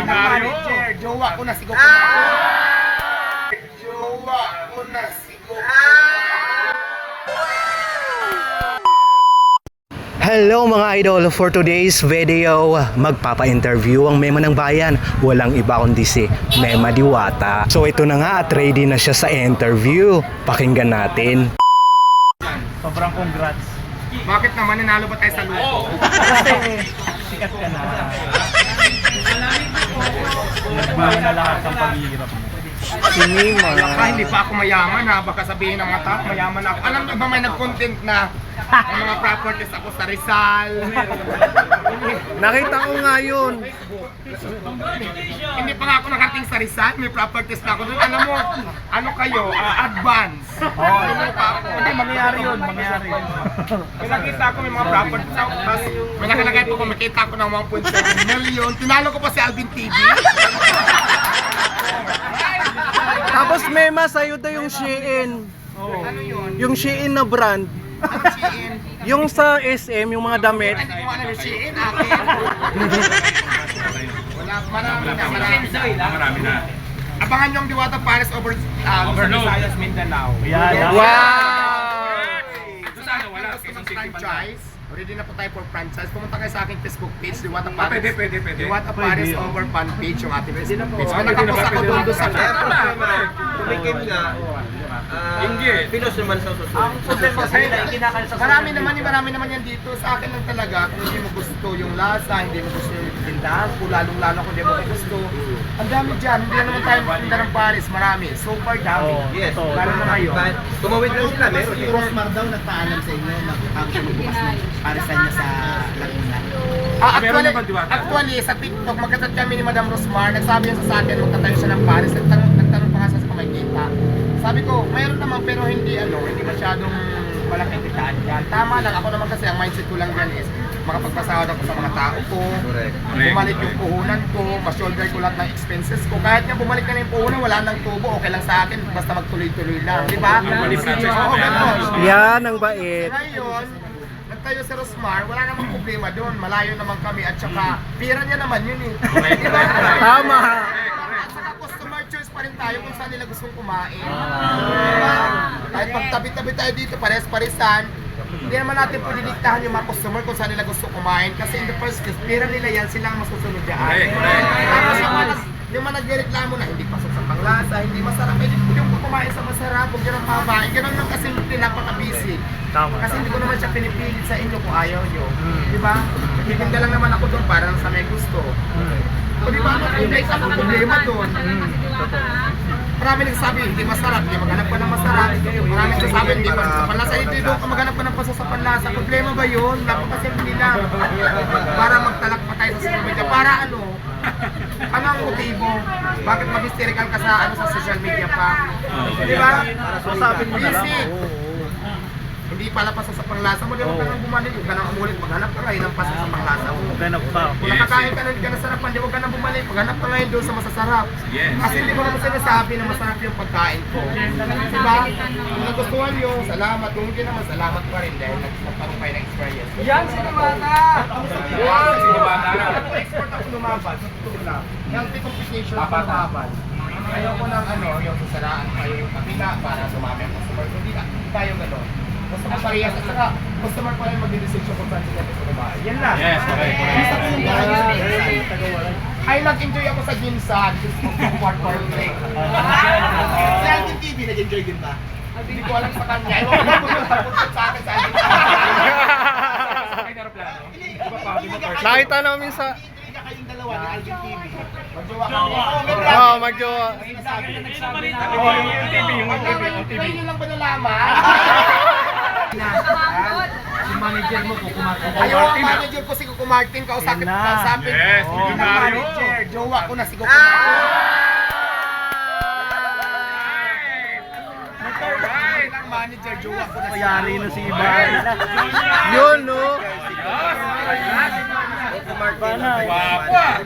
manager, jowa ko na si Gokumar. Jowa ko na si Gokumar. Hello mga idol, for today's video, magpapa-interview ang Mema ng Bayan. Walang iba kundi si Mema Diwata. So ito na nga at ready na siya sa interview. Pakinggan natin. Sobrang congrats. Bakit naman nanalo ba tayo sa luto? Kasi sikat ka na. Nagbahan na lahat ng paghihirap mo. Si Mema. Hindi pa ako mayaman ha, baka sabihin ng mga tao, mayaman ako. Alam mo ba may nag-content na may mga properties ako sa Rizal. Nakita ko nga yun. Hindi pa nga ako nakating sa Rizal, may properties na ako doon. Alam mo, ano kayo, advance. Hindi, mangyayari yun, mangyayari yun. May nakita ako may mga properties ako, tapos may nakalagay po kumikita ako ng 1.7 million. Tinalo ko pa si Alvin TV. Tapos Mema, sa'yo daw yung Shein. Ano yun? Yung Shein na brand. Ano Shein? Yung sa SM, yung mga damit. Hindi ko ano yung Shein, akin. Wala, marami na. Abangan nyo ang Diwata Paris over Visayas, Mindanao. Yan. Wow! Gusto ng franchise? Ready na po tayo for franchise. Pumunta kayo sa aking Facebook page, Diwata Paris. Pwede. Diwata Paris over fan page yung ating Facebook page. Kung nakapost ako doon sa Tumikim nga. Pinos naman sa susunod. Marami naman yan dito. Sa akin lang talaga, kung hindi mo gusto yung lasa, hindi mo gusto yung tindahan ko, lalong-lalo kung hindi mo gusto. Ang dami dyan, hindi na naman tayo makinda ng Paris, marami. So far, dami. Yes. Lalo na ngayon. Tumawid lang sila, meron. Si Rosmar daw nagpaalam sa inyo na magbubukas ng parisan niya sa Laguna. Actually, sa TikTok, magkatad kami ni Madam Rosmar, nagsabi niya sa akin, magtatayo siya ng Paris, nagtanong pa nga siya sa pamagkita. Sabi ko, mayroon naman pero hindi masyadong malaking kitaan yan. Tama lang, ako naman kasi ang mindset ko lang yan is makapagpasahod ako sa mga tao ko, bumalik yung puhunan ko, ma-shoulder ko lahat ng expenses ko. Kahit nga bumalik na yung puhunan, wala nang tubo, okay lang sa akin, basta magtuloy-tuloy lang, di ba? Oo, gano'n. Yan ang bait. Ngayon, nagtayo sa Rosmar, wala namang problema doon, malayo naman kami at saka pira niya naman yun eh. Di ba? Tama. At saka customer choice pa rin tayo kung saan nila gustong kumain. Diba? Kahit magtabi-tabi tayo dito, pares-paresan, hindi naman natin pwede diktahan yung mga customer kung saan nila gusto kumain. Kasi in the first place, pera nila yan, sila ang masusunod dyan. Tapos yung mga nagreklamo na hindi pasok sa panglasa, hindi masarap, eh, yung kumain sa masarap, huwag nyo nang pabain. Ganun lang kasi napaka-busy. Kasi hindi ko naman siya pinipilit sa inyo kung ayaw nyo. Diba? Titinda lang naman ako doon para lang sa may gusto. O diba, may problema doon. Marami nagsasabi, hindi masarap, hindi maghanap ka ng masarap. Marami nagsasabi, hindi masarap sa panlasa. Hindi doon ka maghanap ka ng pasa sa panlasa. Problema ba yun? Napakasimple lang. Para magtalak pa tayo sa social media. Para ano? Ano ang motibo? Bakit mag-hysterical ka sa social media pa? Di ba? Sasabi mo na lang. Busy. Hindi pala pasa sa panglasa mo, di ba ka nang bumalik? Huwag ka nang umulit, maghanap ka ngayon ng pasa sa panglasa mo. Ganap pa. Kung nakakain ka na hindi ka nasarapan, di huwag ka nang bumalik, maghanap ka ngayon doon sa masasarap. Kasi hindi ko naman sinasabi na masarap yung pagkain ko. Diba? Kung nagustuhan nyo, salamat. Kung hindi naman, salamat pa rin dahil nagparoon kayo ng experience. Yan, si Lumata! Wow! Export ako lumaban. Healthy competition ako lumaban. Ayaw ko ng yung sasaraan kayo yung kabila para sumami ang customer. Hindi tayo gano'n. Gusto mo parehas at saka customer pa rin mag-decision kung saan sila gusto kumain. Yan lang. Yes, okay. Ay, nag-enjoy ako sa Ginsan. Gusto ko part-part break. Si Alvin TV, nag-enjoy din ba? Hindi ko alam sa kanya. Ewan ko kung sa akin sa Alvin TV. Nakita namin sa... Hindi ka kayong dalawa ni Alvin TV. Magjowa kami. Oo, magjowa. Yung TV. Ngayon nyo lang ba nalaman? Si manager mo, kukumartin. Ayaw ang manager ko si Coco Martin. Kausapin. Yes, Yung manager. Jowa ko na si Coco Martin. Ang manager, jowa ko na si Yari na si Iban. Yun, no? Mark, Guwapo ah.